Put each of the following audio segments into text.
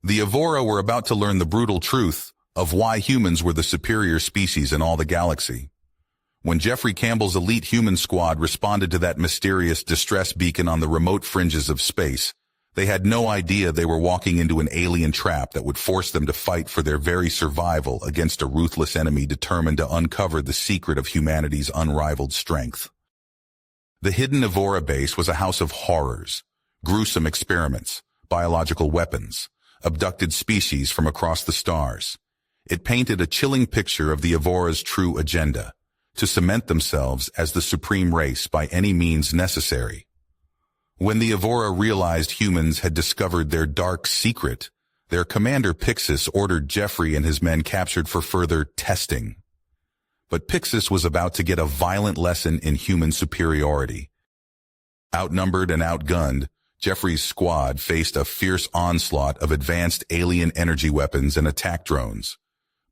The Evora were about to learn the brutal truth of why humans were the superior species in all the galaxy. When Jeffrey Campbell's elite human squad responded to that mysterious distress beacon on the remote fringes of space, they had no idea they were walking into an alien trap that would force them to fight for their very survival against a ruthless enemy determined to uncover the secret of humanity's unrivaled strength. The hidden Evora base was a house of horrors, gruesome experiments, biological weapons, abducted species from across the stars. It painted a chilling picture of the Evora's true agenda, to cement themselves as the supreme race by any means necessary. When the Evora realized humans had discovered their dark secret, their commander Pixis ordered Jeffrey and his men captured for further testing. But Pixis was about to get a violent lesson in human superiority. Outnumbered and outgunned, Jeffrey's squad faced a fierce onslaught of advanced alien energy weapons and attack drones.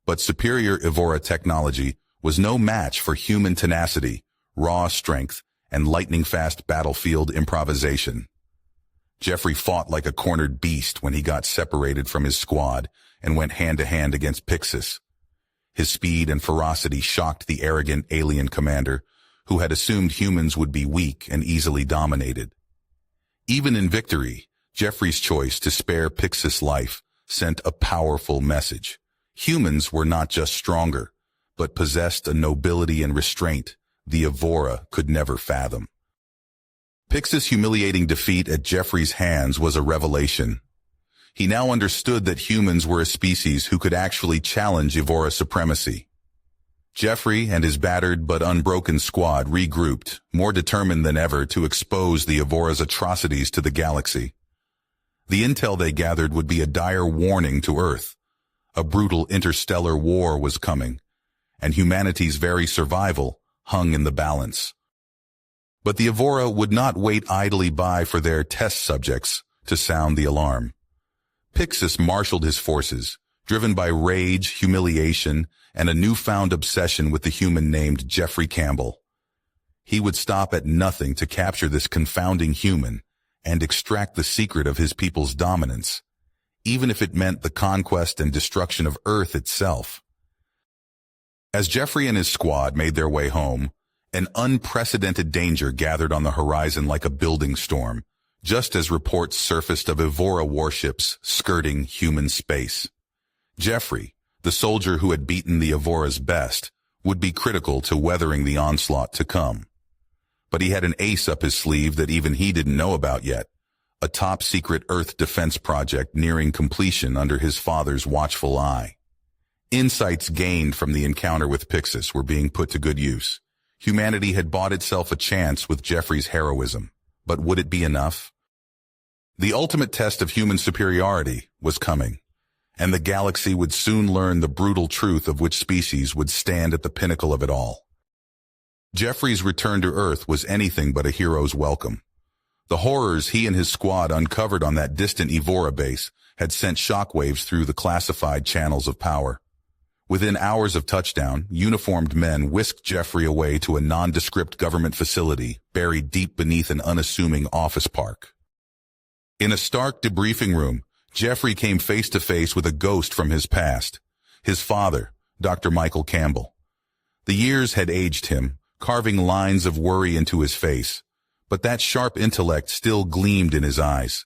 But superior Evora technology was no match for human tenacity, raw strength, and lightning-fast battlefield improvisation. Jeffrey fought like a cornered beast when he got separated from his squad and went hand-to-hand against Pixis. His speed and ferocity shocked the arrogant alien commander, who had assumed humans would be weak and easily dominated. Even in victory, Jeffrey's choice to spare Pixis' life sent a powerful message. Humans were not just stronger, but possessed a nobility and restraint the Evora could never fathom. Pixis' humiliating defeat at Jeffrey's hands was a revelation. He now understood that humans were a species who could actually challenge Evora supremacy. Jeffrey and his battered but unbroken squad regrouped, more determined than ever to expose the Evora's atrocities to the galaxy. The intel they gathered would be a dire warning to Earth. A brutal interstellar war was coming, and humanity's very survival hung in the balance. But the Evora would not wait idly by for their test subjects to sound the alarm. Pixis marshaled his forces, driven by rage, humiliation, and a newfound obsession with the human named Jeffrey Campbell. He would stop at nothing to capture this confounding human and extract the secret of his people's dominance, even if it meant the conquest and destruction of Earth itself. As Jeffrey and his squad made their way home, an unprecedented danger gathered on the horizon like a building storm, just as reports surfaced of Evora warships skirting human space. Jeffrey, the soldier who had beaten the Evora's best, would be critical to weathering the onslaught to come. But he had an ace up his sleeve that even he didn't know about yet, a top-secret Earth defense project nearing completion under his father's watchful eye. Insights gained from the encounter with Pixis were being put to good use. Humanity had bought itself a chance with Jeffrey's heroism, but would it be enough? The ultimate test of human superiority was coming, and the galaxy would soon learn the brutal truth of which species would stand at the pinnacle of it all. Jeffrey's return to Earth was anything but a hero's welcome. The horrors he and his squad uncovered on that distant Evora base had sent shockwaves through the classified channels of power. Within hours of touchdown, uniformed men whisked Jeffrey away to a nondescript government facility buried deep beneath an unassuming office park. In a stark debriefing room, Jeffrey came face to face with a ghost from his past, his father, Dr. Michael Campbell. The years had aged him, carving lines of worry into his face, but that sharp intellect still gleamed in his eyes.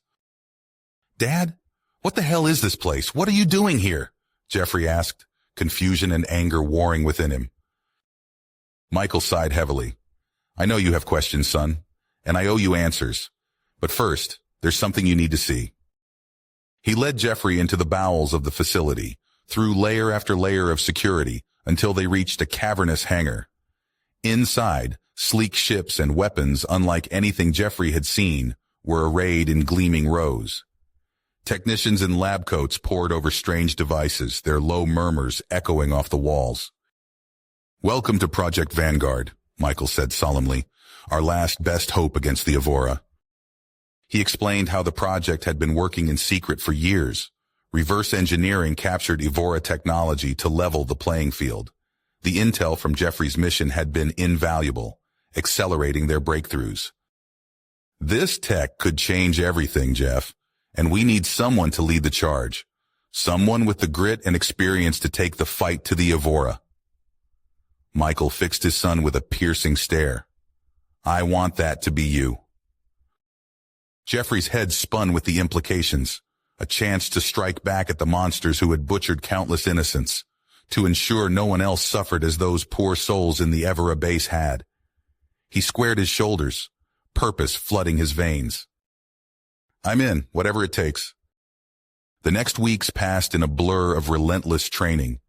"Dad, what the hell is this place? What are you doing here?" Jeffrey asked, confusion and anger warring within him. Michael sighed heavily. "I know you have questions, son, and I owe you answers. But first, there's something you need to see." He led Jeffrey into the bowels of the facility, through layer after layer of security, until they reached a cavernous hangar. Inside, sleek ships and weapons unlike anything Jeffrey had seen were arrayed in gleaming rows. Technicians in lab coats pored over strange devices, their low murmurs echoing off the walls. "Welcome to Project Vanguard," Michael said solemnly, "our last best hope against the Evora." He explained how the project had been working in secret for years. Reverse engineering captured Evora technology to level the playing field. The intel from Jeffrey's mission had been invaluable, accelerating their breakthroughs. "This tech could change everything, Jeff, and we need someone to lead the charge. Someone with the grit and experience to take the fight to the Evora. Michael fixed his son with a piercing stare. I want that to be you. Jeffrey's head spun with the implications, a chance to strike back at the monsters who had butchered countless innocents, to ensure no one else suffered as those poor souls in the Evora base had. He squared his shoulders, purpose flooding his veins. I'm in, whatever it takes. The next weeks passed in a blur of relentless training.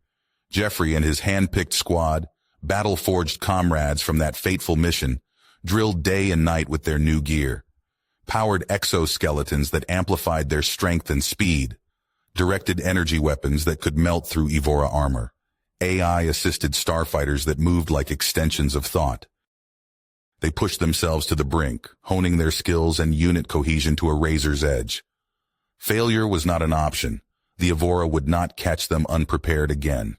Jeffrey and his hand-picked squad, battle-forged comrades from that fateful mission, drilled day and night with their new gear, powered exoskeletons that amplified their strength and speed, directed energy weapons that could melt through Evora armor, AI-assisted starfighters that moved like extensions of thought. They pushed themselves to the brink, honing their skills and unit cohesion to a razor's edge. Failure was not an option. The Evora would not catch them unprepared again.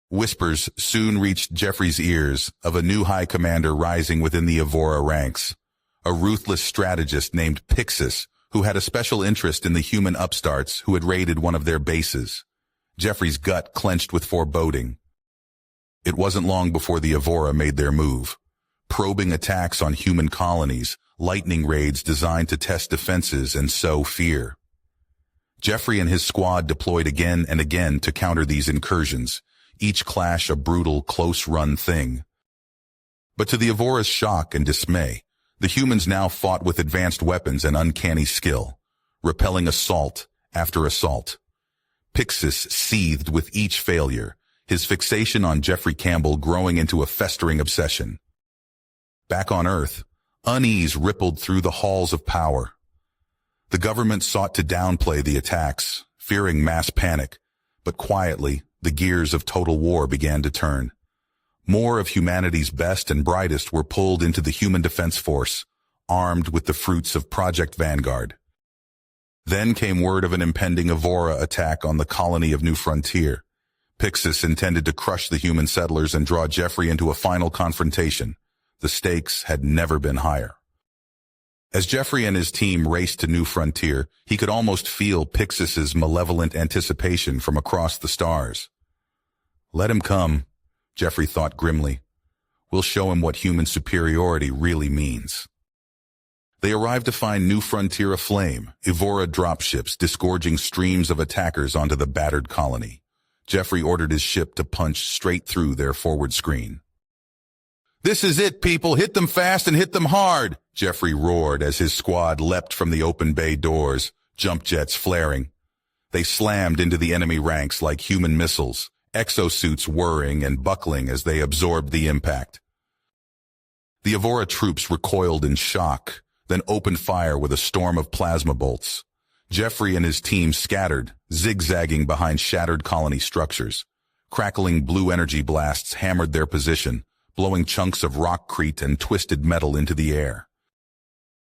Whispers soon reached Jeffrey's ears of a new high commander rising within the Evora ranks, a ruthless strategist named Pixis, who had a special interest in the human upstarts who had raided one of their bases. Jeffrey's gut clenched with foreboding. It wasn't long before the Evora made their move, probing attacks on human colonies, lightning raids designed to test defenses and sow fear. Jeffrey and his squad deployed again and again to counter these incursions, each clash a brutal, close-run thing. But to the Evora's shock and dismay, the humans now fought with advanced weapons and uncanny skill, repelling assault after assault. Pixis seethed with each failure, his fixation on Jeffrey Campbell growing into a festering obsession. Back on Earth, unease rippled through the halls of power. The government sought to downplay the attacks, fearing mass panic, but quietly, the gears of total war began to turn. More of humanity's best and brightest were pulled into the Human Defense Force, armed with the fruits of Project Vanguard. Then came word of an impending Evora attack on the colony of New Frontier. Pixis intended to crush the human settlers and draw Jeffrey into a final confrontation. The stakes had never been higher. As Jeffrey and his team raced to New Frontier, he could almost feel Pixis's malevolent anticipation from across the stars. Let him come, Jeffrey thought grimly. We'll show him what human superiority really means. They arrived to find New Frontier aflame, Evora dropships disgorging streams of attackers onto the battered colony. Jeffrey ordered his ship to punch straight through their forward screen. This is it, people! Hit them fast and hit them hard! Jeffrey roared as his squad leapt from the open bay doors, jump jets flaring. They slammed into the enemy ranks like human missiles, exosuits whirring and buckling as they absorbed the impact. The Evora troops recoiled in shock, then opened fire with a storm of plasma bolts. Jeffrey and his team scattered, zigzagging behind shattered colony structures. Crackling blue energy blasts hammered their position, blowing chunks of rockcrete and twisted metal into the air.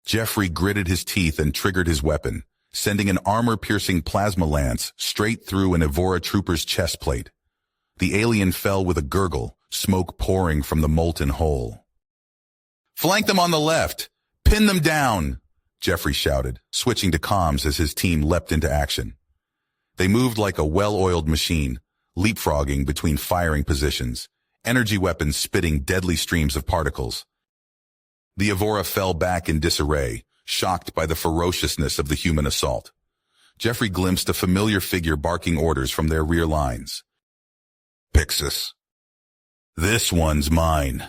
Jeffrey gritted his teeth and triggered his weapon, sending an armor-piercing plasma lance straight through an Evora trooper's chest plate. The alien fell with a gurgle, smoke pouring from the molten hole. Flank them on the left! Pin them down! Jeffrey shouted, switching to comms as his team leapt into action. They moved like a well-oiled machine, leapfrogging between firing positions, energy weapons spitting deadly streams of particles. The Evora fell back in disarray, shocked by the ferociousness of the human assault. Jeffrey glimpsed a familiar figure barking orders from their rear lines. Pixis. This one's mine,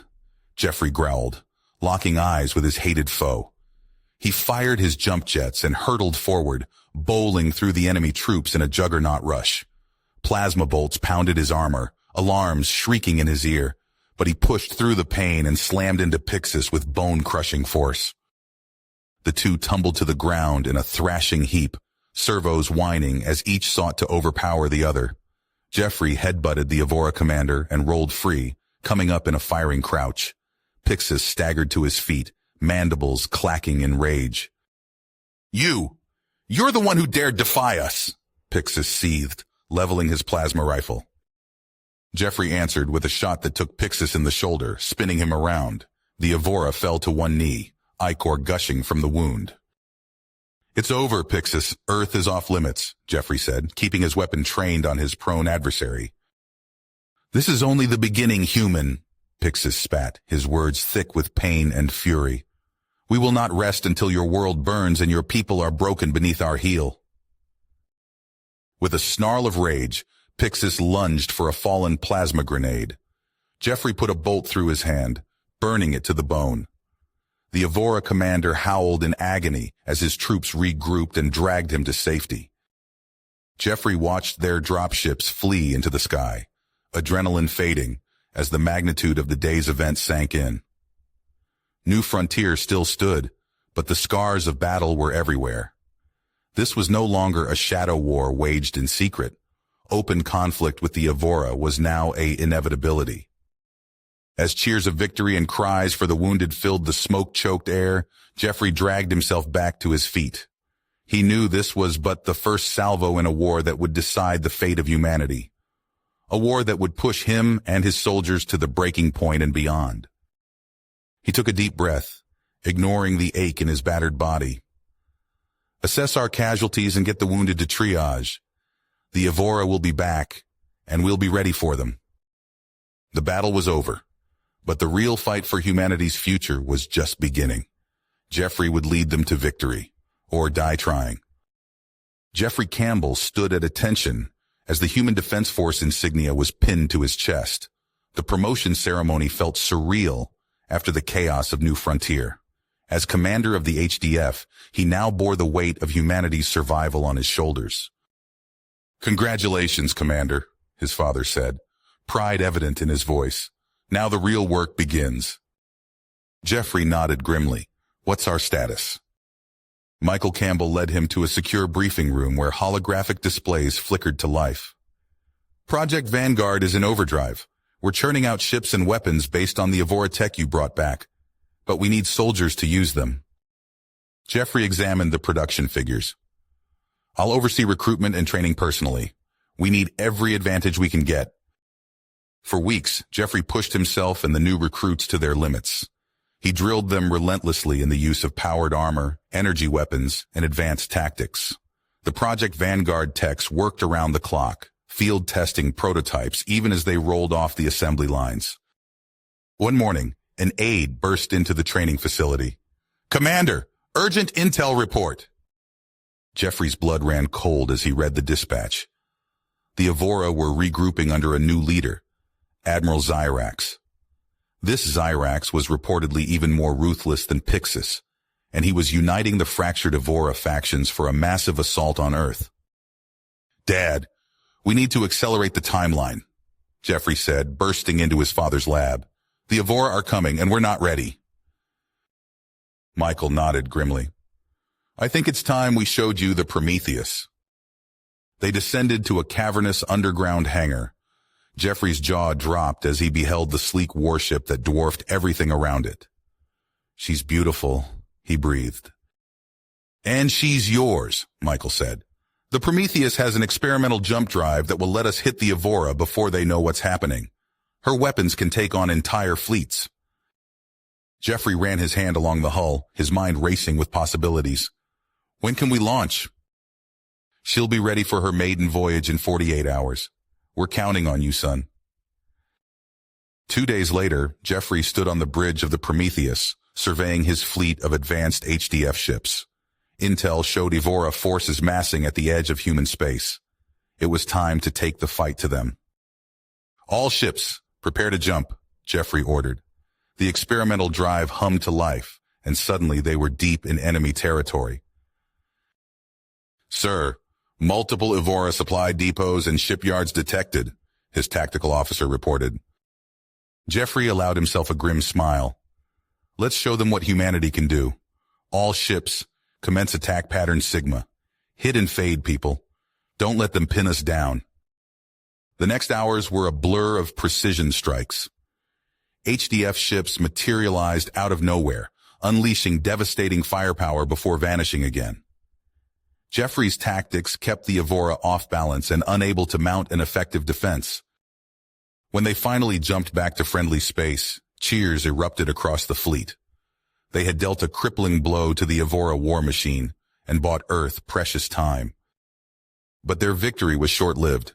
Jeffrey growled, locking eyes with his hated foe. He fired his jump jets and hurtled forward, bowling through the enemy troops in a juggernaut rush. Plasma bolts pounded his armor, alarms shrieking in his ear, but he pushed through the pain and slammed into Pixis with bone-crushing force. The two tumbled to the ground in a thrashing heap, servos whining as each sought to overpower the other. Jeffrey headbutted the Evora commander and rolled free, coming up in a firing crouch. Pixis staggered to his feet, mandibles clacking in rage. You're the one who dared defy us, Pixis seethed, leveling his plasma rifle. Jeffrey answered with a shot that took Pixis in the shoulder, spinning him around. The Evora fell to one knee, ichor gushing from the wound. It's over, Pixis. Earth is off limits, Jeffrey said, keeping his weapon trained on his prone adversary. This is only the beginning, human, Pixis spat, his words thick with pain and fury. We will not rest until your world burns and your people are broken beneath our heel. With a snarl of rage, Pixis lunged for a fallen plasma grenade. Jeffrey put a bolt through his hand, burning it to the bone. The Evora commander howled in agony as his troops regrouped and dragged him to safety. Jeffrey watched their dropships flee into the sky, adrenaline fading as the magnitude of the day's event sank in. New Frontier still stood, but the scars of battle were everywhere. This was no longer a shadow war waged in secret. Open conflict with the Evora was now an inevitability. As cheers of victory and cries for the wounded filled the smoke-choked air, Jeffrey dragged himself back to his feet. He knew this was but the first salvo in a war that would decide the fate of humanity. A war that would push him and his soldiers to the breaking point and beyond. He took a deep breath, ignoring the ache in his battered body. Assess our casualties and get the wounded to triage. The Evora will be back, and we'll be ready for them. The battle was over. But the real fight for humanity's future was just beginning. Jeffrey would lead them to victory, or die trying. Jeffrey Campbell stood at attention as the Human Defense Force insignia was pinned to his chest. The promotion ceremony felt surreal after the chaos of New Frontier. As commander of the HDF, he now bore the weight of humanity's survival on his shoulders. Congratulations, Commander, his father said, pride evident in his voice. Now the real work begins. Jeffrey nodded grimly. What's our status? Michael Campbell led him to a secure briefing room where holographic displays flickered to life. Project Vanguard is in overdrive. We're churning out ships and weapons based on the Evora tech you brought back. But we need soldiers to use them. Jeffrey examined the production figures. I'll oversee recruitment and training personally. We need every advantage we can get. For weeks, Jeffrey pushed himself and the new recruits to their limits. He drilled them relentlessly in the use of powered armor, energy weapons, and advanced tactics. The Project Vanguard techs worked around the clock, field testing prototypes even as they rolled off the assembly lines. One morning, an aide burst into the training facility. Commander, urgent intel report. Jeffrey's blood ran cold as he read the dispatch. The Evora were regrouping under a new leader, Admiral Zyrax. This Zyrax was reportedly even more ruthless than Pixis, and he was uniting the fractured Evora factions for a massive assault on Earth. Dad, we need to accelerate the timeline, Jeffrey said, bursting into his father's lab. The Evora are coming, and we're not ready. Michael nodded grimly. I think it's time we showed you the Prometheus. They descended to a cavernous underground hangar. Jeffrey's jaw dropped as he beheld the sleek warship that dwarfed everything around it. She's beautiful, he breathed. And she's yours, Michael said. The Prometheus has an experimental jump drive that will let us hit the Evora before they know what's happening. Her weapons can take on entire fleets. Jeffrey ran his hand along the hull, his mind racing with possibilities. When can we launch? She'll be ready for her maiden voyage in 48 hours. We're counting on you, son. 2 days later, Jeffrey stood on the bridge of the Prometheus, surveying his fleet of advanced HDF ships. Intel showed Evora forces massing at the edge of human space. It was time to take the fight to them. All ships, prepare to jump, Jeffrey ordered. The experimental drive hummed to life, and suddenly they were deep in enemy territory. Sir, multiple Evora supply depots and shipyards detected, his tactical officer reported. Jeffrey allowed himself a grim smile. Let's show them what humanity can do. All ships, commence attack pattern Sigma. Hit and fade, people. Don't let them pin us down. The next hours were a blur of precision strikes. HDF ships materialized out of nowhere, unleashing devastating firepower before vanishing again. Jeffrey's tactics kept the Evora off balance and unable to mount an effective defense. When they finally jumped back to friendly space, cheers erupted across the fleet. They had dealt a crippling blow to the Evora war machine, and bought Earth precious time. But their victory was short-lived.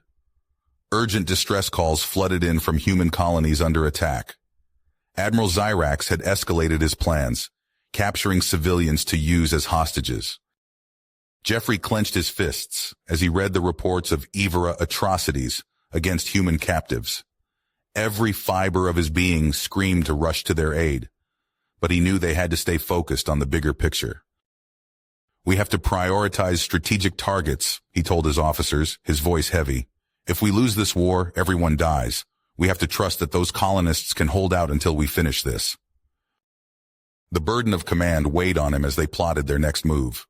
Urgent distress calls flooded in from human colonies under attack. Admiral Xyrax had escalated his plans, capturing civilians to use as hostages. Jeffrey clenched his fists as he read the reports of Evora atrocities against human captives. Every fiber of his being screamed to rush to their aid, but he knew they had to stay focused on the bigger picture. "We have to prioritize strategic targets," he told his officers, his voice heavy. "If we lose this war, everyone dies. We have to trust that those colonists can hold out until we finish this." The burden of command weighed on him as they plotted their next move.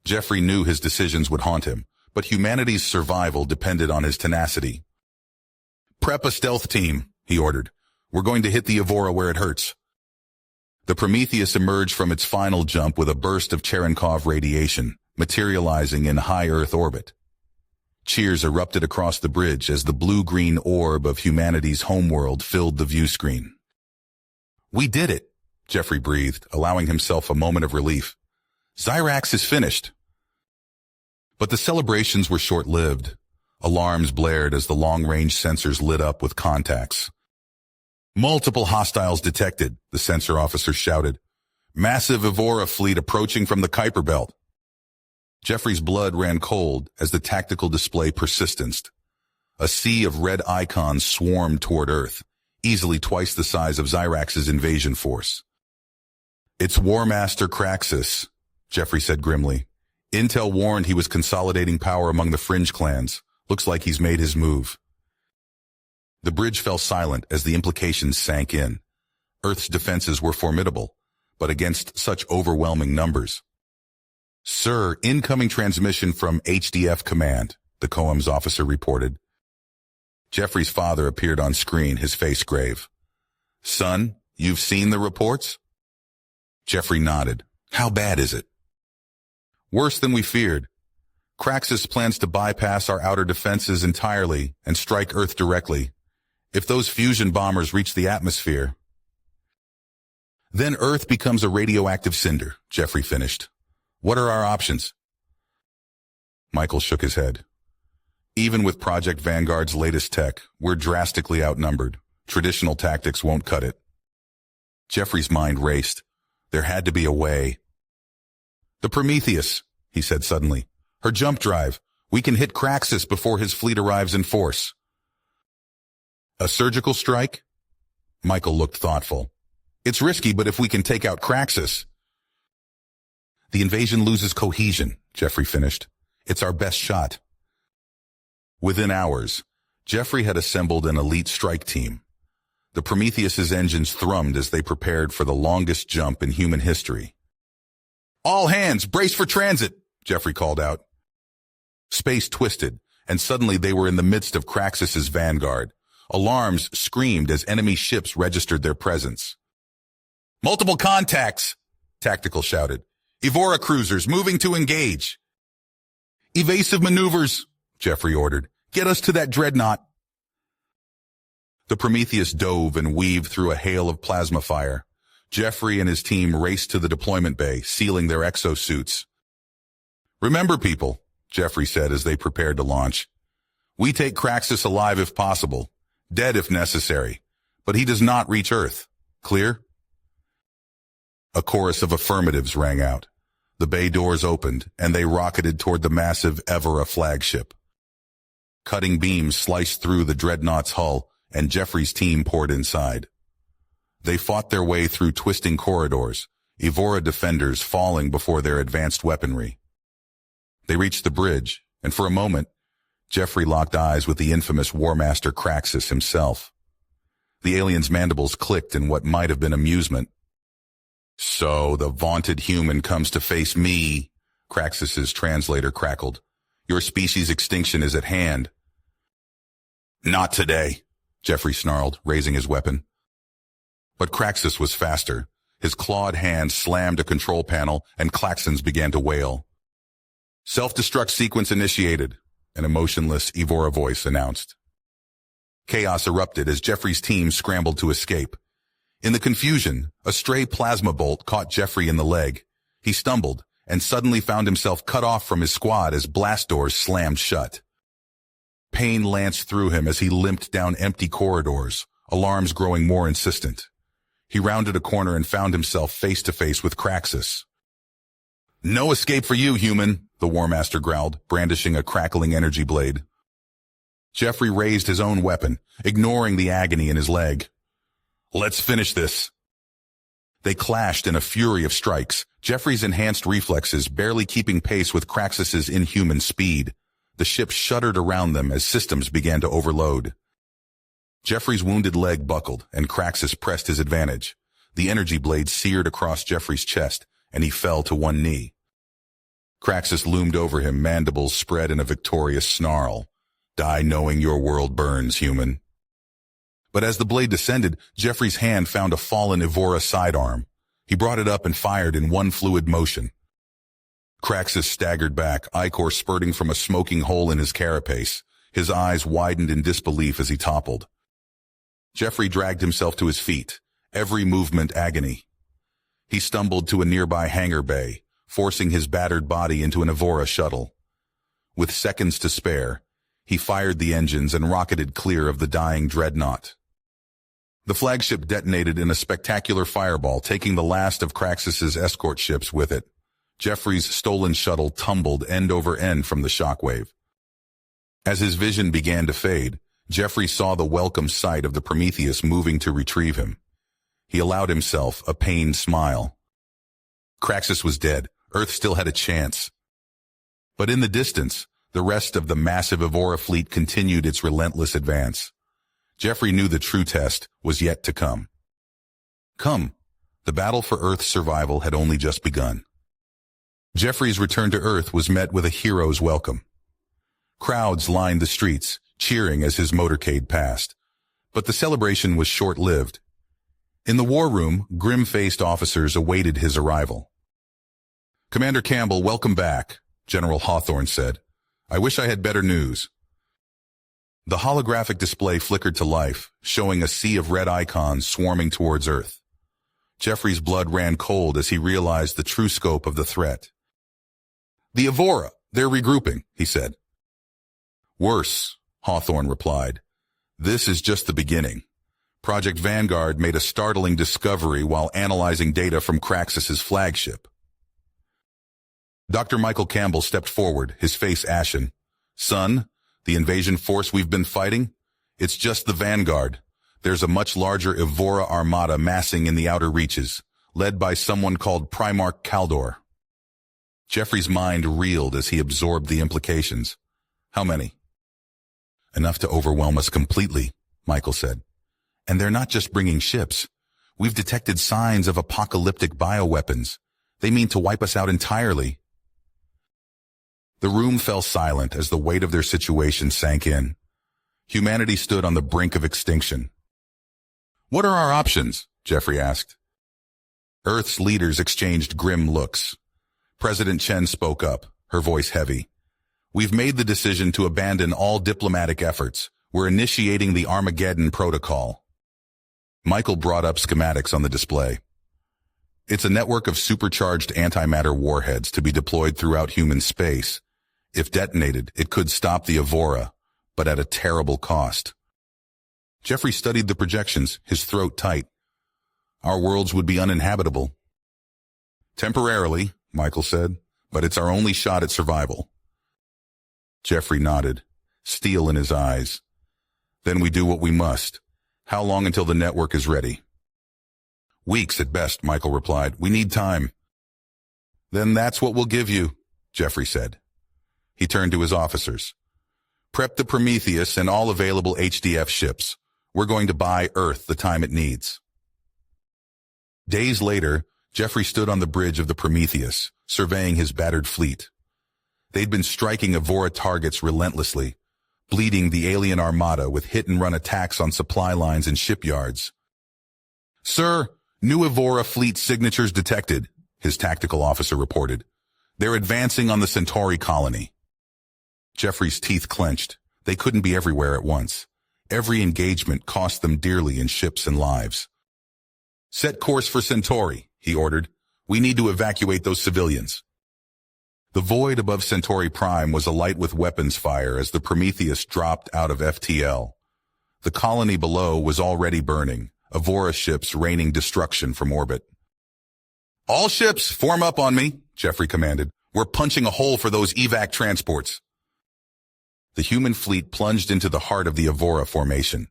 Jeffrey knew his decisions would haunt him, but humanity's survival depended on his tenacity. "Prep a stealth team," he ordered. "We're going to hit the Evora where it hurts." The Prometheus emerged from its final jump with a burst of Cherenkov radiation, materializing in high Earth orbit. Cheers erupted across the bridge as the blue-green orb of humanity's homeworld filled the view screen. "We did it," Jeffrey breathed, allowing himself a moment of relief. "Xyrax is finished." But the celebrations were short-lived. Alarms blared as the long-range sensors lit up with contacts. "Multiple hostiles detected," the sensor officer shouted. "Massive Evora fleet approaching from the Kuiper Belt." Jeffrey's blood ran cold as the tactical display persisted. A sea of red icons swarmed toward Earth, easily twice the size of Xyrax's invasion force. "It's War Master Craxus," Jeffrey said grimly. "Intel warned he was consolidating power among the fringe clans. Looks like he's made his move." The bridge fell silent as the implications sank in. Earth's defenses were formidable, but against such overwhelming numbers. "Sir, incoming transmission from HDF Command," the COAM's officer reported. Jeffrey's father appeared on screen, his face grave. "Son, you've seen the reports?" Jeffrey nodded. "How bad is it?" "Worse than we feared. Craxus plans to bypass our outer defenses entirely and strike Earth directly. If those fusion bombers reach the atmosphere, then Earth becomes a radioactive cinder," Jeffrey finished. "What are our options?" Michael shook his head. "Even with Project Vanguard's latest tech, we're drastically outnumbered. Traditional tactics won't cut it." Jeffrey's mind raced. There had to be a way. "The Prometheus," he said suddenly. "Her jump drive. We can hit Craxus before his fleet arrives in force." "A surgical strike?" Michael looked thoughtful. "It's risky, but if we can take out Craxus..." "The invasion loses cohesion," Jeffrey finished. "It's our best shot." Within hours, Jeffrey had assembled an elite strike team. The Prometheus's engines thrummed as they prepared for the longest jump in human history. "All hands, brace for transit," Jeffrey called out. Space twisted, and suddenly they were in the midst of Craxus's vanguard. Alarms screamed as enemy ships registered their presence. "Multiple contacts," Tactical shouted. "Evora cruisers moving to engage." "Evasive maneuvers," Jeffrey ordered. "Get us to that dreadnought." The Prometheus dove and weaved through a hail of plasma fire. Jeffrey and his team raced to the deployment bay, sealing their exosuits. "Remember, people," Jeffrey said as they prepared to launch. "We take Craxus alive if possible, dead if necessary, but he does not reach Earth. Clear?" A chorus of affirmatives rang out. The bay doors opened, and they rocketed toward the massive Evora flagship. Cutting beams sliced through the dreadnought's hull, and Jeffrey's team poured inside. They fought their way through twisting corridors, Evora defenders falling before their advanced weaponry. They reached the bridge, and for a moment, Jeffrey locked eyes with the infamous War Master Craxus himself. The alien's mandibles clicked in what might have been amusement. "So the vaunted human comes to face me," Craxus's translator crackled. "Your species' extinction is at hand." "Not today," Jeffrey snarled, raising his weapon. But Craxus was faster. His clawed hand slammed a control panel, and klaxons began to wail. "Self-destruct sequence initiated," an emotionless Evora voice announced. Chaos erupted as Jeffrey's team scrambled to escape. In the confusion, a stray plasma bolt caught Jeffrey in the leg. He stumbled, and suddenly found himself cut off from his squad as blast doors slammed shut. Pain lanced through him as he limped down empty corridors, alarms growing more insistent. He rounded a corner and found himself face to face with Craxus. "No escape for you, human," the War Master growled, brandishing a crackling energy blade. Jeffrey raised his own weapon, ignoring the agony in his leg. "Let's finish this." They clashed in a fury of strikes, Jeffrey's enhanced reflexes barely keeping pace with Craxus's inhuman speed. The ship shuddered around them as systems began to overload. Jeffrey's wounded leg buckled, and Craxus pressed his advantage. The energy blade seared across Jeffrey's chest, and he fell to one knee. Craxus loomed over him, mandibles spread in a victorious snarl. "Die knowing your world burns, human." But as the blade descended, Jeffrey's hand found a fallen Evora sidearm. He brought it up and fired in one fluid motion. Craxus staggered back, ichor spurting from a smoking hole in his carapace. His eyes widened in disbelief as he toppled. Jeffrey dragged himself to his feet, every movement agony. He stumbled to a nearby hangar bay, forcing his battered body into an Evora shuttle. With seconds to spare, he fired the engines and rocketed clear of the dying dreadnought. The flagship detonated in a spectacular fireball, taking the last of Craxus's escort ships with it. Jeffrey's stolen shuttle tumbled end over end from the shockwave. As his vision began to fade, Jeffrey saw the welcome sight of the Prometheus moving to retrieve him. He allowed himself a pained smile. Craxus was dead. Earth still had a chance. But in the distance, the rest of the massive Evora fleet continued its relentless advance. Jeffrey knew the true test was yet to come. The battle for Earth's survival had only just begun. Jeffrey's return to Earth was met with a hero's welcome. Crowds lined the streets, cheering as his motorcade passed. But the celebration was short-lived. In the war room, grim-faced officers awaited his arrival. "Commander Campbell, welcome back," General Hawthorne said. "I wish I had better news." The holographic display flickered to life, showing a sea of red icons swarming towards Earth. Jeffrey's blood ran cold as he realized the true scope of the threat. "The Evora, they're regrouping," he said. "Worse," Hawthorne replied. "This is just the beginning. Project Vanguard made a startling discovery while analyzing data from Craxus's flagship." Dr. Michael Campbell stepped forward, his face ashen. "Son, the invasion force we've been fighting? It's just the Vanguard. There's a much larger Evora armada massing in the outer reaches, led by someone called Primarch Kaldor." Jeffrey's mind reeled as he absorbed the implications. "How many?" "Enough to overwhelm us completely," Michael said. "And they're not just bringing ships. We've detected signs of apocalyptic bioweapons. They mean to wipe us out entirely." The room fell silent as the weight of their situation sank in. Humanity stood on the brink of extinction. "What are our options?" Jeffrey asked. Earth's leaders exchanged grim looks. President Chen spoke up, her voice heavy. "We've made the decision to abandon all diplomatic efforts. We're initiating the Armageddon Protocol." Michael brought up schematics on the display. "It's a network of supercharged antimatter warheads to be deployed throughout human space. If detonated, it could stop the Evora, but at a terrible cost." Jeffrey studied the projections, his throat tight. "Our worlds would be uninhabitable." "Temporarily," Michael said, "but it's our only shot at survival." Jeffrey nodded, steel in his eyes. "Then we do what we must. How long until the network is ready?" "Weeks at best," Michael replied. "We need time." "Then that's what we'll give you," Jeffrey said. He turned to his officers. "Prep the Prometheus and all available HDF ships. We're going to buy Earth the time it needs." Days later, Jeffrey stood on the bridge of the Prometheus, surveying his battered fleet. They'd been striking Evora targets relentlessly, bleeding the alien armada with hit-and-run attacks on supply lines and shipyards. "Sir, new Evora fleet signatures detected," his tactical officer reported. "They're advancing on the Centauri colony." Jeffrey's teeth clenched. They couldn't be everywhere at once. Every engagement cost them dearly in ships and lives. "Set course for Centauri," he ordered. "We need to evacuate those civilians." The void above Centauri Prime was alight with weapons fire as the Prometheus dropped out of FTL. The colony below was already burning, Evora ships raining destruction from orbit. "All ships, form up on me," Jeffrey commanded. "We're punching a hole for those evac transports." The human fleet plunged into the heart of the Evora formation.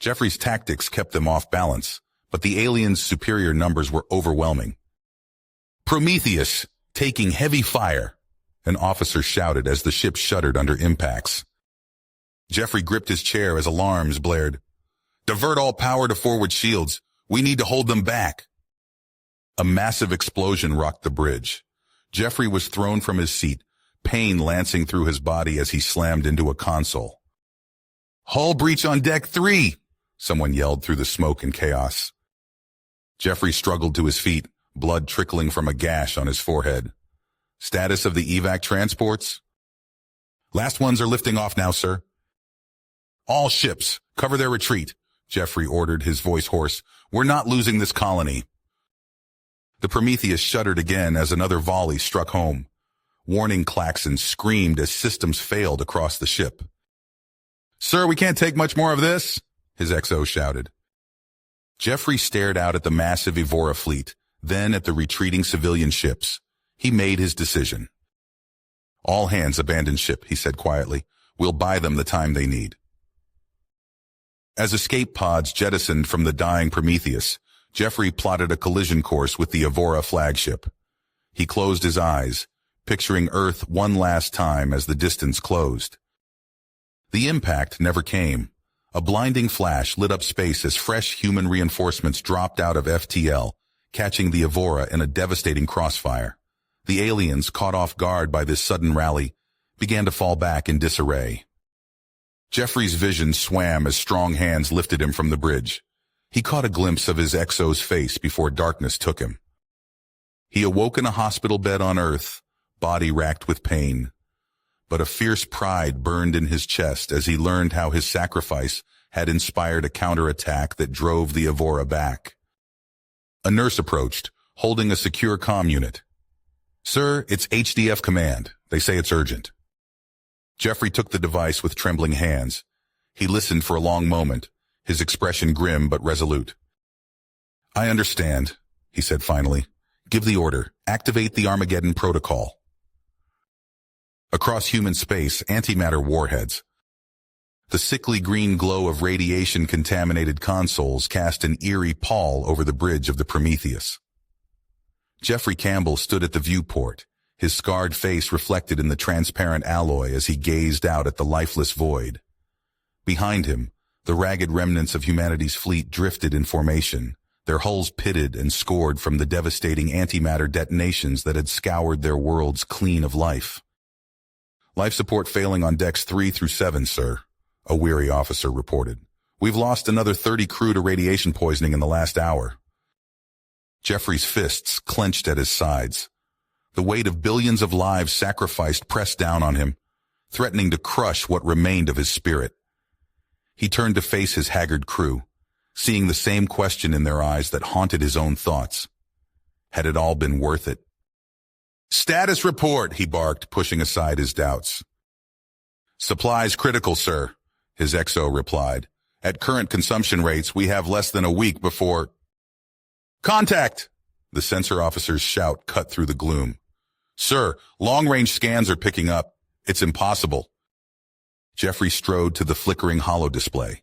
Jeffrey's tactics kept them off balance, but the aliens' superior numbers were overwhelming. "Prometheus, taking heavy fire," an officer shouted as the ship shuddered under impacts. Jeffrey gripped his chair as alarms blared. "Divert all power to forward shields. We need to hold them back." A massive explosion rocked the bridge. Jeffrey was thrown from his seat, pain lancing through his body as he slammed into a console. "Hull breach on deck 3, someone yelled through the smoke and chaos. Jeffrey struggled to his feet, blood trickling from a gash on his forehead. "Status of the evac transports?" "Last ones are lifting off now, sir." "All ships, cover their retreat," Jeffrey ordered, his voice hoarse. "We're not losing this colony." The Prometheus shuddered again as another volley struck home. Warning klaxons screamed as systems failed across the ship. "Sir, we can't take much more of this," his XO shouted. Jeffrey stared out at the massive Evora fleet, then at the retreating civilian ships. He made his decision. "All hands abandon ship," he said quietly. "We'll buy them the time they need." As escape pods jettisoned from the dying Prometheus, Jeffrey plotted a collision course with the Evora flagship. He closed his eyes, picturing Earth one last time as the distance closed. The impact never came. A blinding flash lit up space as fresh human reinforcements dropped out of FTL, catching the Evora in a devastating crossfire. The aliens, caught off guard by this sudden rally, began to fall back in disarray. Jeffrey's vision swam as strong hands lifted him from the bridge. He caught a glimpse of his XO's face before darkness took him. He awoke in a hospital bed on Earth, body racked with pain. But a fierce pride burned in his chest as he learned how his sacrifice had inspired a counterattack that drove the Evora back. A nurse approached, holding a secure comm unit. "Sir, it's HDF command. They say it's urgent." Jeffrey took the device with trembling hands. He listened for a long moment, his expression grim but resolute. "I understand," he said finally. "Give the order. Activate the Armageddon protocol." Across human space, antimatter warheads. The sickly green glow of radiation-contaminated consoles cast an eerie pall over the bridge of the Prometheus. Jeffrey Campbell stood at the viewport, his scarred face reflected in the transparent alloy as he gazed out at the lifeless void. Behind him, the ragged remnants of humanity's fleet drifted in formation, their hulls pitted and scored from the devastating antimatter detonations that had scoured their worlds clean of life. "Life support failing on decks 3 through 7, sir," a weary officer reported. "We've lost another 30 crew to radiation poisoning in the last hour." Jeffrey's fists clenched at his sides. The weight of billions of lives sacrificed pressed down on him, threatening to crush what remained of his spirit. He turned to face his haggard crew, seeing the same question in their eyes that haunted his own thoughts. Had it all been worth it? "Status report," he barked, pushing aside his doubts. "Supplies critical, sir," his XO replied. "At current consumption rates, we have less than a week before—" "Contact!" The sensor officer's shout cut through the gloom. "Sir, long-range scans are picking up. It's impossible." Jeffrey strode to the flickering holodisplay.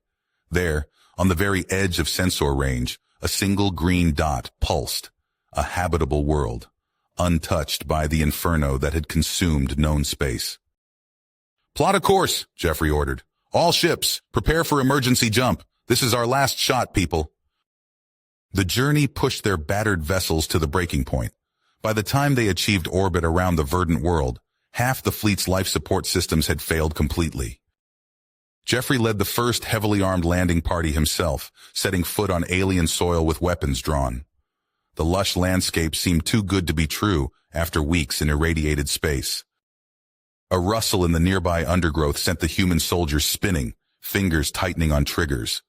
There, on the very edge of sensor range, a single green dot pulsed, a habitable world, untouched by the inferno that had consumed known space. "Plot a course," Jeffrey ordered. "All ships, prepare for emergency jump. This is our last shot, people." The journey pushed their battered vessels to the breaking point. By the time they achieved orbit around the verdant world, half the fleet's life support systems had failed completely. Jeffrey led the first heavily armed landing party himself, setting foot on alien soil with weapons drawn. The lush landscape seemed too good to be true after weeks in irradiated space. A rustle in the nearby undergrowth sent the human soldiers spinning, fingers tightening on triggers.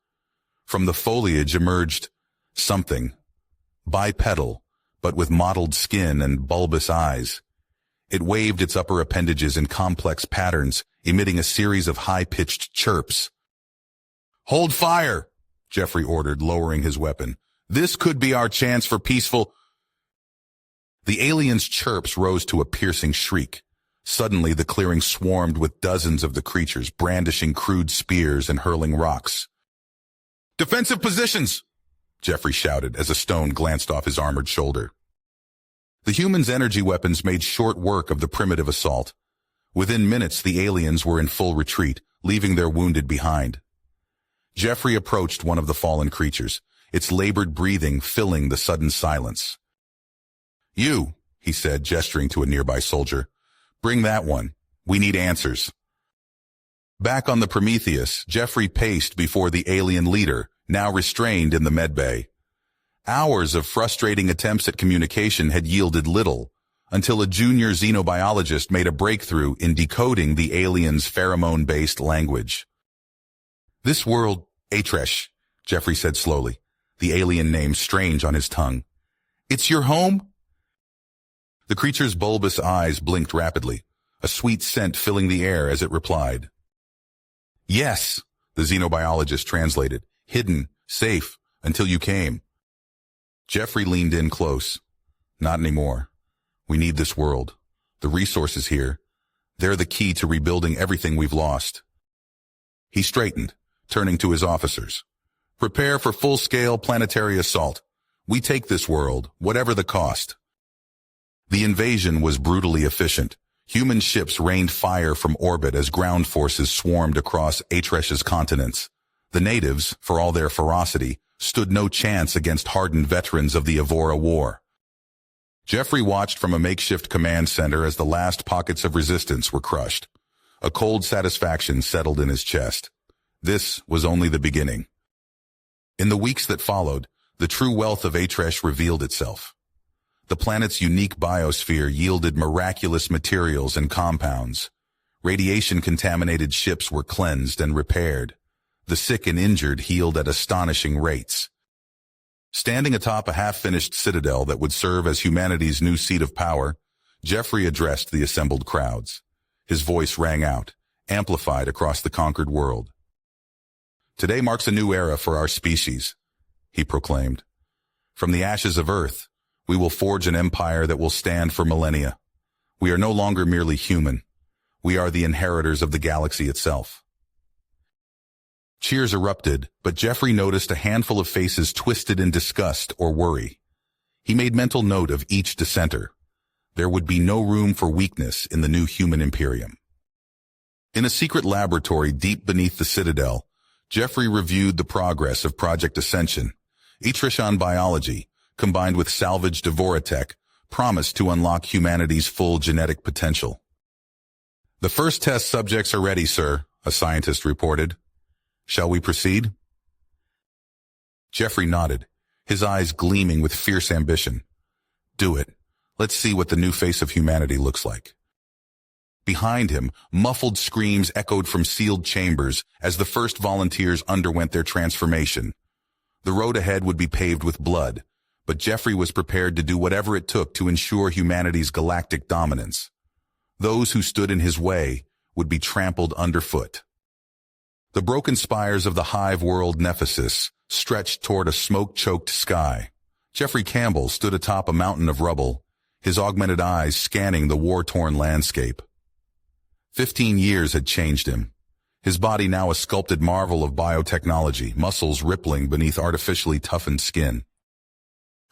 From the foliage emerged something, bipedal, but with mottled skin and bulbous eyes. It waved its upper appendages in complex patterns, emitting a series of high-pitched chirps. "Hold fire!" Jeffrey ordered, lowering his weapon. "This could be our chance for peaceful—" The alien's chirps rose to a piercing shriek. Suddenly, the clearing swarmed with dozens of the creatures, brandishing crude spears and hurling rocks. "Defensive positions!" Jeffrey shouted as a stone glanced off his armored shoulder. The humans' energy weapons made short work of the primitive assault. Within minutes, the aliens were in full retreat, leaving their wounded behind. Jeffrey approached one of the fallen creatures, its labored breathing filling the sudden silence. "You," he said, gesturing to a nearby soldier. "Bring that one. We need answers." Back on the Prometheus, Jeffrey paced before the alien leader, now restrained in the medbay. Hours of frustrating attempts at communication had yielded little, until a junior xenobiologist made a breakthrough in decoding the alien's pheromone-based language. "This world, HFY," Jeffrey said slowly, the alien name strange on his tongue. "It's your home?" The creature's bulbous eyes blinked rapidly, a sweet scent filling the air as it replied. "Yes," the xenobiologist translated, "hidden, safe, until you came." Jeffrey leaned in close. "Not anymore. We need this world. The resources here, they're the key to rebuilding everything we've lost." He straightened, turning to his officers. "Prepare for full-scale planetary assault. We take this world, whatever the cost." The invasion was brutally efficient. Human ships rained fire from orbit as ground forces swarmed across HFY's continents. The natives, for all their ferocity, stood no chance against hardened veterans of the Evora War. Jeffrey watched from a makeshift command center as the last pockets of resistance were crushed. A cold satisfaction settled in his chest. This was only the beginning. In the weeks that followed, the true wealth of HFY revealed itself. The planet's unique biosphere yielded miraculous materials and compounds. Radiation-contaminated ships were cleansed and repaired. The sick and injured healed at astonishing rates. Standing atop a half-finished citadel that would serve as humanity's new seat of power, Jeffrey addressed the assembled crowds. His voice rang out, amplified across the conquered world. "Today marks a new era for our species," he proclaimed. "From the ashes of Earth, we will forge an empire that will stand for millennia. We are no longer merely human. We are the inheritors of the galaxy itself." Cheers erupted, but Jeffrey noticed a handful of faces twisted in disgust or worry. He made mental note of each dissenter. There would be no room for weakness in the new human imperium. In a secret laboratory deep beneath the citadel, Jeffrey reviewed the progress of Project Ascension. HFY biology, combined with salvaged Evoratech, promised to unlock humanity's full genetic potential. "The first test subjects are ready, sir," a scientist reported. "Shall we proceed?" Jeffrey nodded, his eyes gleaming with fierce ambition. "Do it. Let's see what the new face of humanity looks like." Behind him, muffled screams echoed from sealed chambers as the first volunteers underwent their transformation. The road ahead would be paved with blood, but Jeffrey was prepared to do whatever it took to ensure humanity's galactic dominance. Those who stood in his way would be trampled underfoot. The broken spires of the hive world Nephesis stretched toward a smoke-choked sky. Jeffrey Campbell stood atop a mountain of rubble, his augmented eyes scanning the war-torn landscape. 15 years had changed him. His body now a sculpted marvel of biotechnology, muscles rippling beneath artificially toughened skin.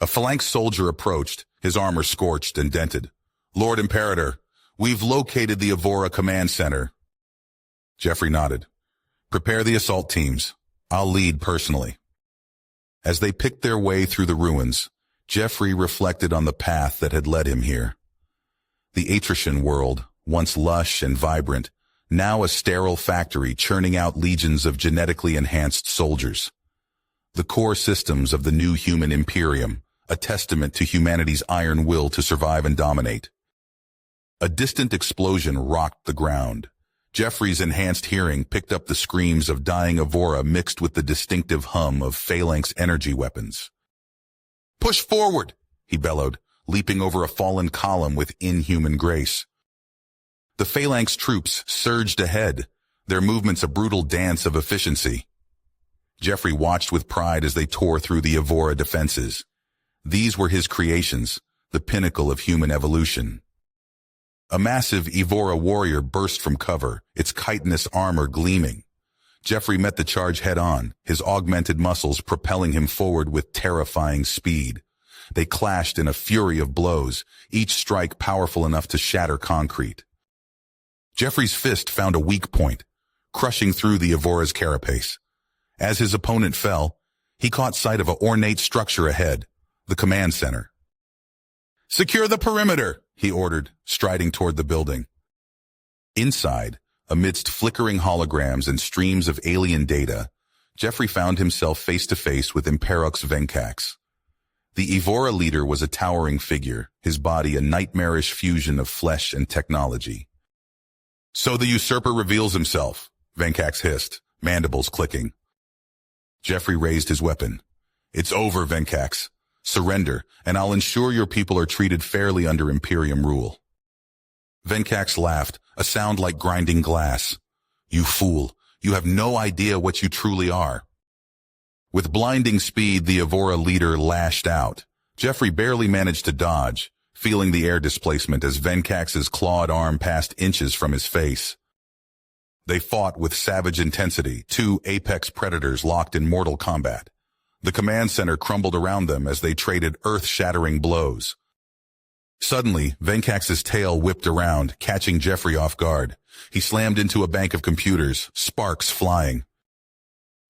A phalanx soldier approached, his armor scorched and dented. "Lord Imperator, we've located the Evora Command Center." Jeffrey nodded. "Prepare the assault teams. I'll lead personally." As they picked their way through the ruins, Jeffrey reflected on the path that had led him here. The HFY world, once lush and vibrant, now a sterile factory churning out legions of genetically enhanced soldiers. The core systems of the new human imperium, a testament to humanity's iron will to survive and dominate. A distant explosion rocked the ground. Jeffrey's enhanced hearing picked up the screams of dying Evora mixed with the distinctive hum of phalanx energy weapons. "Push forward!" he bellowed, leaping over a fallen column with inhuman grace. The phalanx troops surged ahead, their movements a brutal dance of efficiency. Jeffrey watched with pride as they tore through the Evora defenses. These were his creations, the pinnacle of human evolution. A massive Evora warrior burst from cover, its chitinous armor gleaming. Jeffrey met the charge head-on, his augmented muscles propelling him forward with terrifying speed. They clashed in a fury of blows, each strike powerful enough to shatter concrete. Jeffrey's fist found a weak point, crushing through the Evora's carapace. As his opponent fell, he caught sight of an ornate structure ahead, the command center. "Secure the perimeter," he ordered, striding toward the building. Inside, amidst flickering holograms and streams of alien data, Jeffrey found himself face-to-face with Imperox Venkax. The Evora leader was a towering figure, his body a nightmarish fusion of flesh and technology. "So the usurper reveals himself," Venkax hissed, mandibles clicking. Jeffrey raised his weapon. "It's over, Venkax. Surrender, and I'll ensure your people are treated fairly under Imperium rule." Venkax laughed, a sound like grinding glass. "You fool, you have no idea what you truly are." With blinding speed, the Evora leader lashed out. Jeffrey barely managed to dodge, feeling the air displacement as Venkax's clawed arm passed inches from his face. They fought with savage intensity, two apex predators locked in mortal combat. The command center crumbled around them as they traded earth-shattering blows. Suddenly, Venkax's tail whipped around, catching Jeffrey off guard. He slammed into a bank of computers, sparks flying.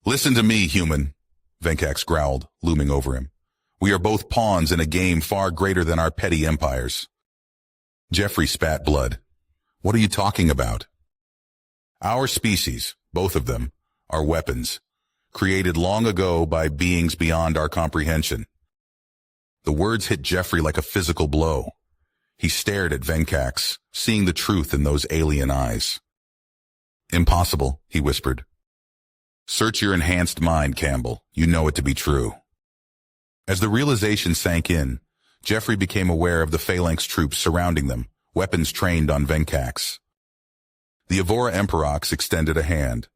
"Listen to me, human," Venkax growled, looming over him. "We are both pawns in a game far greater than our petty empires." Jeffrey spat blood. "What are you talking about?" "Our species, both of them, are weapons, created long ago by beings beyond our comprehension." The words hit Jeffrey like a physical blow. He stared at Venkax, seeing the truth in those alien eyes. "Impossible," he whispered. "Search your enhanced mind, Campbell. You know it to be true." As the realization sank in, Jeffrey became aware of the phalanx troops surrounding them, weapons trained on Venkax. The Evora Emperox extended a hand.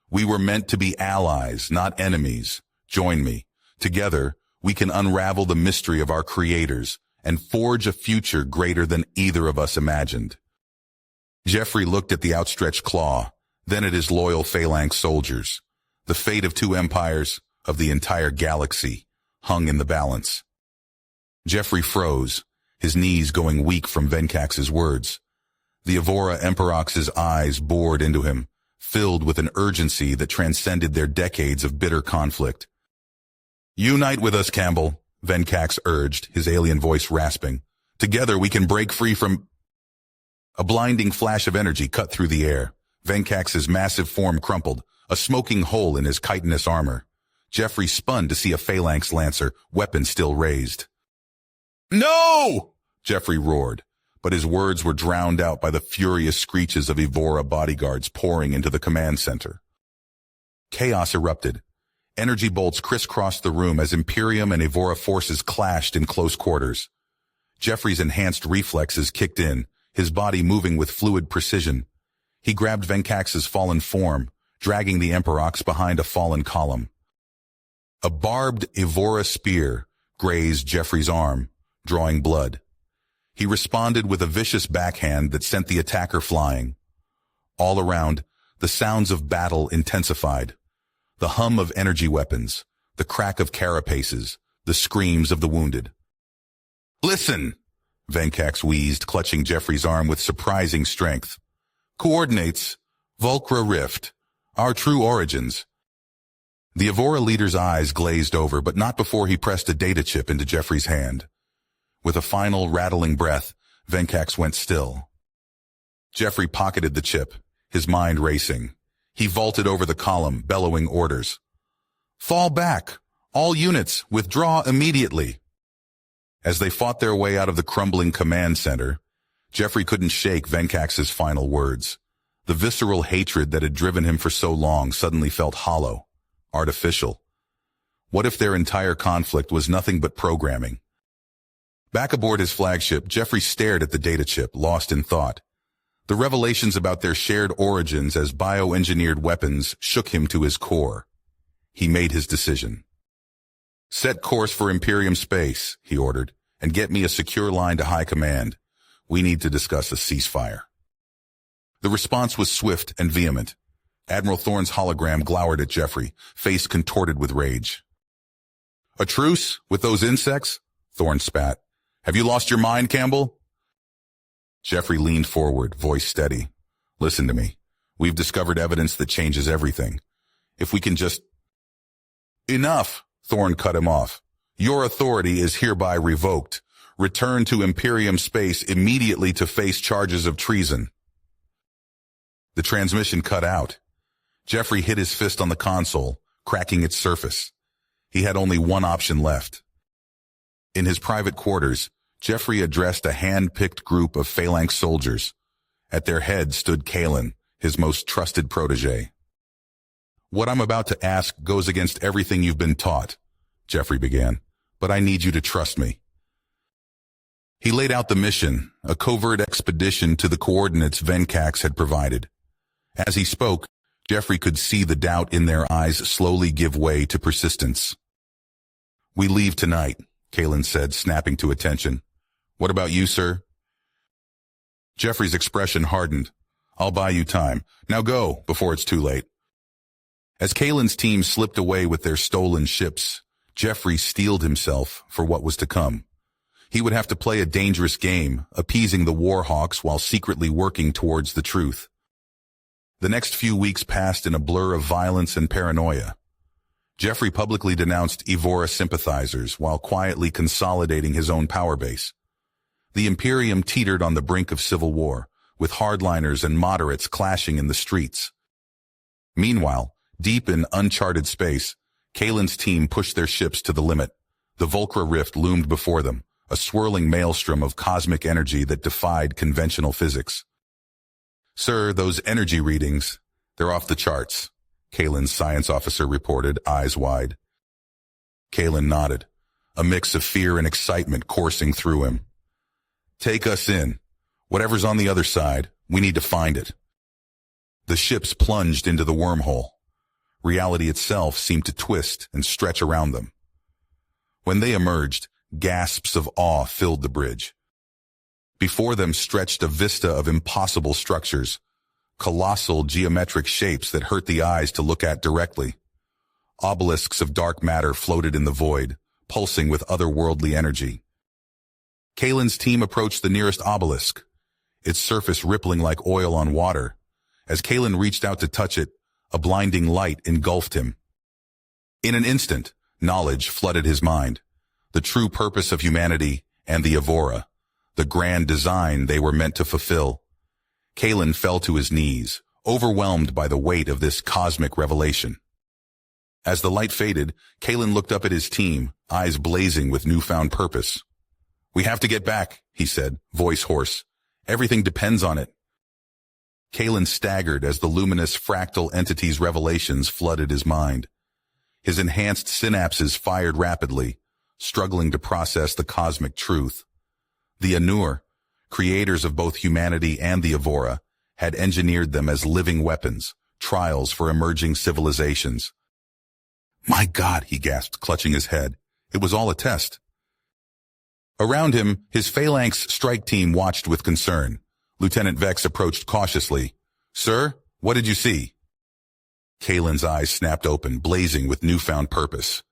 "We were meant to be allies, not enemies. Join me. Together, we can unravel the mystery of our creators and forge a future greater than either of us imagined." Jeffrey looked at the outstretched claw, then at his loyal phalanx soldiers. The fate of two empires, of the entire galaxy, hung in the balance. Jeffrey froze, his knees going weak from Venkax's words. The Evora Emperox's eyes bored into him, filled with an urgency that transcended their decades of bitter conflict. "Unite with us, Campbell," Venkax urged, his alien voice rasping. "Together we can break free from—" A blinding flash of energy cut through the air. Venkax's massive form crumpled, a smoking hole in his chitinous armor. Jeffrey spun to see a phalanx lancer, weapon still raised. "No!" Jeffrey roared, but his words were drowned out by the furious screeches of Evora bodyguards pouring into the command center. Chaos erupted. Energy bolts crisscrossed the room as Imperium and Evora forces clashed in close quarters. Jeffrey's enhanced reflexes kicked in, his body moving with fluid precision. He grabbed Venkax's fallen form, dragging the Emperox behind a fallen column. A barbed Evora spear grazed Jeffrey's arm, drawing blood. He responded with a vicious backhand that sent the attacker flying. All around, the sounds of battle intensified. The hum of energy weapons, the crack of carapaces, the screams of the wounded. "Listen!" Venkax wheezed, clutching Jeffrey's arm with surprising strength. "Coordinates, Vulcra Rift, our true origins." The Evora leader's eyes glazed over, but not before he pressed a data chip into Jeffrey's hand. With a final rattling breath, Venkax went still. Jeffrey pocketed the chip, his mind racing. He vaulted over the column, bellowing orders. "Fall back! All units, withdraw immediately!" As they fought their way out of the crumbling command center, Jeffrey couldn't shake Venkax's final words. The visceral hatred that had driven him for so long suddenly felt hollow, artificial. What if their entire conflict was nothing but programming? Back aboard his flagship, Jeffrey stared at the data chip, lost in thought. The revelations about their shared origins as bioengineered weapons shook him to his core. He made his decision. "Set course for Imperium space," he ordered, "and get me a secure line to High Command. We need to discuss a ceasefire." The response was swift and vehement. Admiral Thorne's hologram glowered at Jeffrey, face contorted with rage. "A truce with those insects?" Thorne spat. "Have you lost your mind, Campbell?" Jeffrey leaned forward, voice steady. "Listen to me. We've discovered evidence that changes everything. If we can just—" "Enough!" Thorne cut him off. "Your authority is hereby revoked. Return to Imperium space immediately to face charges of treason." The transmission cut out. Jeffrey hit his fist on the console, cracking its surface. He had only one option left. In his private quarters, Jeffrey addressed a hand-picked group of phalanx soldiers. At their head stood Kalen, his most trusted protege. "What I'm about to ask goes against everything you've been taught," Jeffrey began, "but I need you to trust me." He laid out the mission, a covert expedition to the coordinates Venkax had provided. As he spoke, Jeffrey could see the doubt in their eyes slowly give way to persistence. "We leave tonight," Kalen said, snapping to attention. "What about you, sir?" Jeffrey's expression hardened. "I'll buy you time. Now go, before it's too late." As Kalen's team slipped away with their stolen ships, Jeffrey steeled himself for what was to come. He would have to play a dangerous game, appeasing the Warhawks while secretly working towards the truth. The next few weeks passed in a blur of violence and paranoia. Jeffrey publicly denounced Evora sympathizers while quietly consolidating his own power base. The Imperium teetered on the brink of civil war, with hardliners and moderates clashing in the streets. Meanwhile, deep in uncharted space, Kalen's team pushed their ships to the limit. The Volcra Rift loomed before them, a swirling maelstrom of cosmic energy that defied conventional physics. "Sir, those energy readings, they're off the charts," Kalen's science officer reported, eyes wide. Kalen nodded, a mix of fear and excitement coursing through him. "Take us in. Whatever's on the other side, we need to find it." The ships plunged into the wormhole. Reality itself seemed to twist and stretch around them. When they emerged, gasps of awe filled the bridge. Before them stretched a vista of impossible structures, colossal geometric shapes that hurt the eyes to look at directly. Obelisks of dark matter floated in the void, pulsing with otherworldly energy. Kalen's team approached the nearest obelisk, its surface rippling like oil on water. As Kalen reached out to touch it, a blinding light engulfed him. In an instant, knowledge flooded his mind. The true purpose of humanity and the Evora, the grand design they were meant to fulfill. Kalen fell to his knees, overwhelmed by the weight of this cosmic revelation. As the light faded, Kalen looked up at his team, eyes blazing with newfound purpose. "We have to get back," he said, voice hoarse. "Everything depends on it." Kalen staggered as the luminous fractal entity's revelations flooded his mind. His enhanced synapses fired rapidly, struggling to process the cosmic truth. The Anur, creators of both humanity and the Evora, had engineered them as living weapons, trials for emerging civilizations. "My God," he gasped, clutching his head. It was all a test. Around him, his phalanx strike team watched with concern. Lieutenant Vex approached cautiously. "Sir, what did you see?" Kalen's eyes snapped open, blazing with newfound purpose.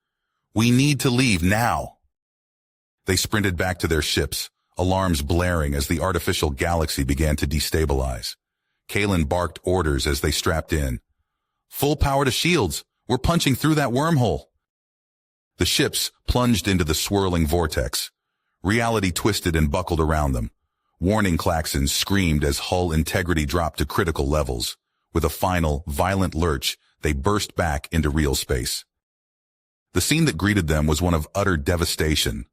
"We need to leave now." They sprinted back to their ships, alarms blaring as the artificial galaxy began to destabilize. Kalen barked orders as they strapped in. "Full power to shields. We're punching through that wormhole." The ships plunged into the swirling vortex. Reality twisted and buckled around them. Warning klaxons screamed as hull integrity dropped to critical levels. With a final, violent lurch, they burst back into real space. The scene that greeted them was one of utter devastation.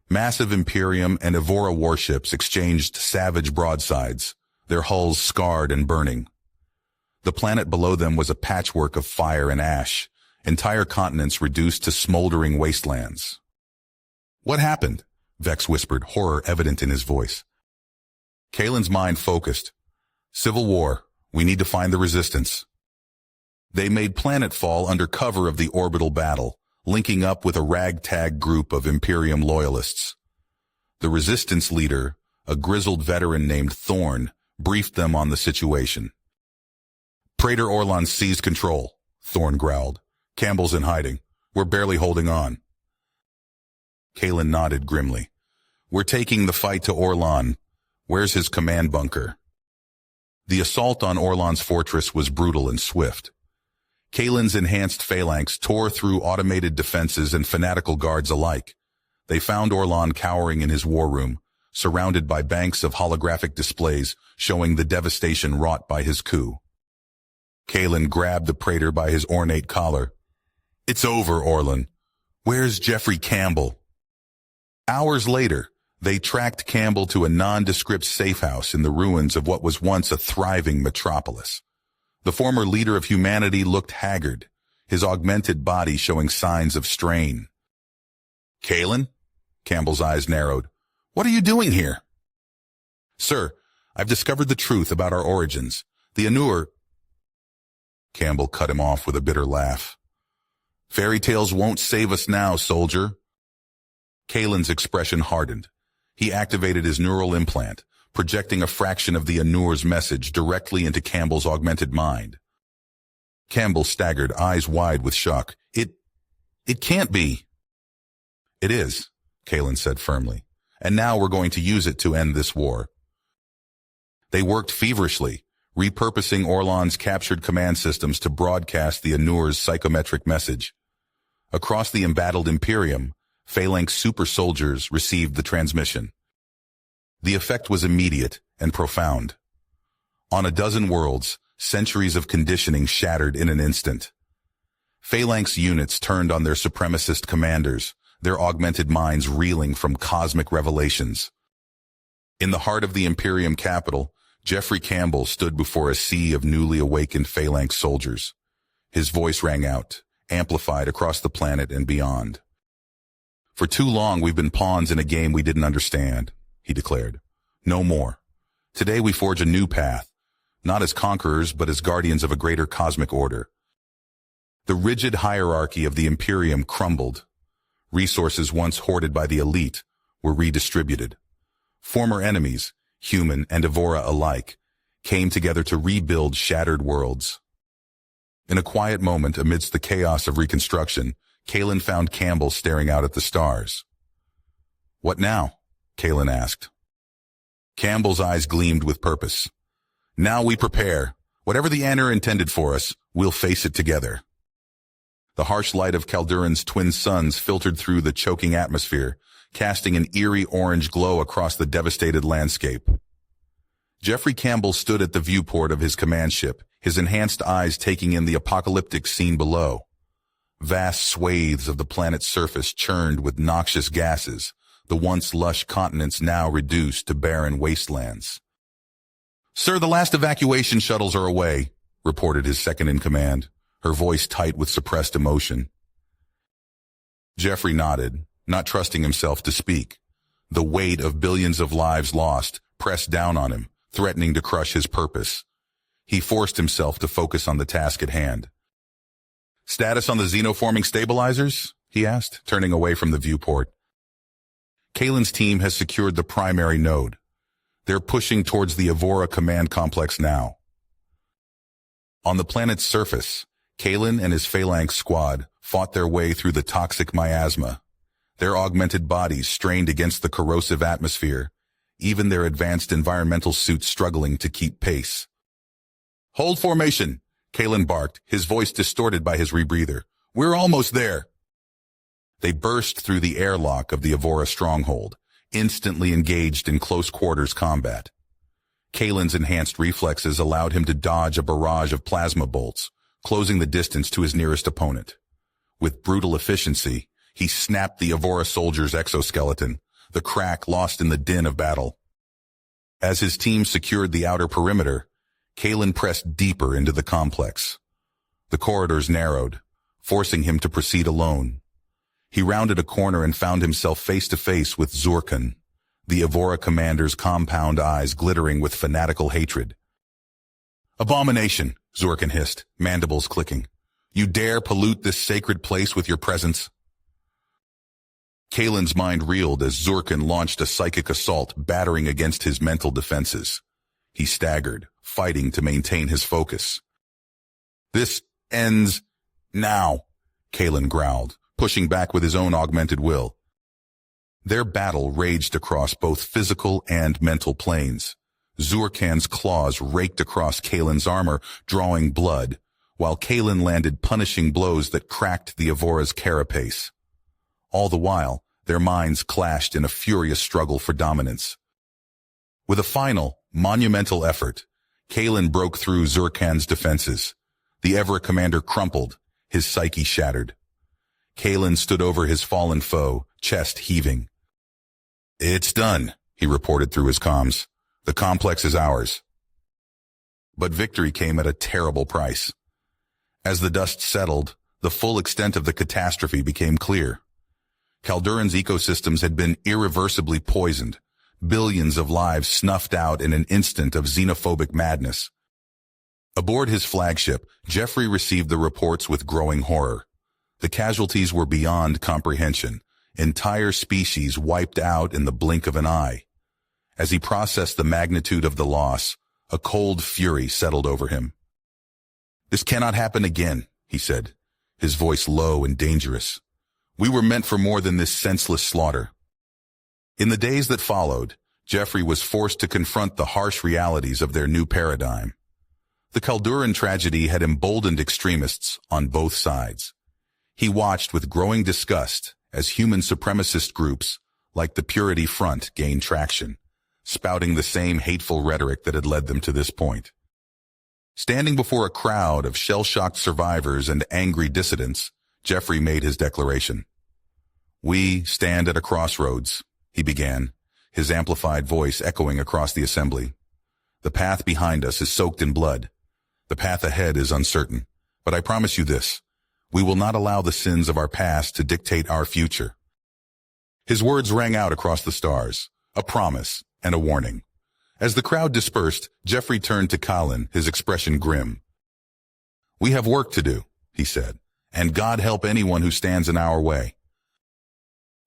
Massive Imperium and Evora warships exchanged savage broadsides, their hulls scarred and burning. The planet below them was a patchwork of fire and ash, entire continents reduced to smoldering wastelands. "What happened?" Vex whispered, horror evident in his voice. Kalen's mind focused. Civil war. We need to find the resistance. They made planetfall under cover of the orbital battle, linking up with a ragtag group of Imperium loyalists. The resistance leader, a grizzled veteran named Thorn, briefed them on the situation. Praetor Orlan seized control, Thorn growled. Campbell's in hiding. We're barely holding on. Kalen nodded grimly. We're taking the fight to Orlan. Where's his command bunker? The assault on Orlan's fortress was brutal and swift. Kalen's enhanced phalanx tore through automated defenses and fanatical guards alike. They found Orlan cowering in his war room, surrounded by banks of holographic displays showing the devastation wrought by his coup. Kalen grabbed the praetor by his ornate collar. It's over, Orlan. Where's Jeffrey Campbell? Hours later, they tracked Campbell to a nondescript safe house in the ruins of what was once a thriving metropolis. The former leader of humanity looked haggard, his augmented body showing signs of strain. Kalen? Campbell's eyes narrowed. What are you doing here? Sir, I've discovered the truth about our origins. The Anur... Campbell cut him off with a bitter laugh. Fairy tales won't save us now, soldier. Kalen's expression hardened. He activated his neural implant, projecting a fraction of the Anur's message directly into Campbell's augmented mind. Campbell staggered, eyes wide with shock. It can't be. It is, Kalen said firmly. And now we're going to use it to end this war. They worked feverishly, repurposing Orlan's captured command systems to broadcast the Anur's psychometric message. Across the embattled Imperium, Phalanx super soldiers received the transmission. The effect was immediate and profound. On a dozen worlds, centuries of conditioning shattered in an instant. Phalanx units turned on their supremacist commanders, their augmented minds reeling from cosmic revelations. In the heart of the Imperium capital, Jeffrey Campbell stood before a sea of newly awakened Phalanx soldiers. His voice rang out, amplified across the planet and beyond. For too long we've been pawns in a game we didn't understand, he declared. No more. Today we forge a new path, not as conquerors but as guardians of a greater cosmic order. The rigid hierarchy of the Imperium crumbled. Resources once hoarded by the elite were redistributed. Former enemies, human and Evora alike, came together to rebuild shattered worlds. In a quiet moment amidst the chaos of reconstruction, Kalen found Campbell staring out at the stars. What now? Kalen asked. Campbell's eyes gleamed with purpose. Now we prepare. Whatever the Anur intended for us, we'll face it together. The harsh light of Calduran's twin suns filtered through the choking atmosphere, casting an eerie orange glow across the devastated landscape. Jeffrey Campbell stood at the viewport of his command ship, his enhanced eyes taking in the apocalyptic scene below. Vast swathes of the planet's surface churned with noxious gases, the once lush continents now reduced to barren wastelands. Sir, the last evacuation shuttles are away, reported his second-in-command, her voice tight with suppressed emotion. Jeffrey nodded, not trusting himself to speak. The weight of billions of lives lost pressed down on him, threatening to crush his purpose. He forced himself to focus on the task at hand. Status on the xenoforming stabilizers? He asked, turning away from the viewport. Kalen's team has secured the primary node. They're pushing towards the Evora command complex now. On the planet's surface, Kalen and his Phalanx squad fought their way through the toxic miasma. Their augmented bodies strained against the corrosive atmosphere, even their advanced environmental suits struggling to keep pace. Hold formation, Kalen barked, his voice distorted by his rebreather. We're almost there. They burst through the airlock of the Evora stronghold, instantly engaged in close-quarters combat. Kalen's enhanced reflexes allowed him to dodge a barrage of plasma bolts, closing the distance to his nearest opponent. With brutal efficiency, he snapped the Evora soldier's exoskeleton, the crack lost in the din of battle. As his team secured the outer perimeter, Kalen pressed deeper into the complex. The corridors narrowed, forcing him to proceed alone. He rounded a corner and found himself face-to-face with Zurkan, the Evora commander's compound eyes glittering with fanatical hatred. Abomination, Zurkin hissed, mandibles clicking. You dare pollute this sacred place with your presence? Kalen's mind reeled as Zurkin launched a psychic assault, battering against his mental defenses. He staggered, fighting to maintain his focus. This ends now, Kalen growled, pushing back with his own augmented will. Their battle raged across both physical and mental planes. Zurkan's claws raked across Kalen's armor, drawing blood, while Kalen landed punishing blows that cracked the Evora's carapace. All the while, their minds clashed in a furious struggle for dominance. With a final, monumental effort, Kalen broke through Zurkan's defenses. The Evora commander crumpled, his psyche shattered. Kalen stood over his fallen foe, chest heaving. It's done, he reported through his comms. The complex is ours. But victory came at a terrible price. As the dust settled, the full extent of the catastrophe became clear. Calduran's ecosystems had been irreversibly poisoned, billions of lives snuffed out in an instant of xenophobic madness. Aboard his flagship, Jeffrey received the reports with growing horror. The casualties were beyond comprehension, entire species wiped out in the blink of an eye. As he processed the magnitude of the loss, a cold fury settled over him. This cannot happen again, he said, his voice low and dangerous. We were meant for more than this senseless slaughter. In the days that followed, Jeffrey was forced to confront the harsh realities of their new paradigm. The Calduran tragedy had emboldened extremists on both sides. He watched with growing disgust as human supremacist groups, like the Purity Front, gained traction, spouting the same hateful rhetoric that had led them to this point. Standing before a crowd of shell-shocked survivors and angry dissidents, Jeffrey made his declaration. We stand at a crossroads, he began, his amplified voice echoing across the assembly. The path behind us is soaked in blood. The path ahead is uncertain. But I promise you this, we will not allow the sins of our past to dictate our future. His words rang out across the stars, a promise and a warning. As the crowd dispersed, Jeffrey turned to Kalen, his expression grim. We have work to do, he said, and God help anyone who stands in our way.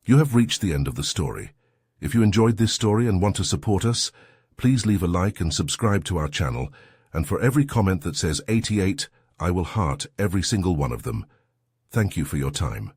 You have reached the end of the story. If you enjoyed this story and want to support us, please leave a like and subscribe to our channel, and for every comment that says 88, I will heart every single one of them. Thank you for your time.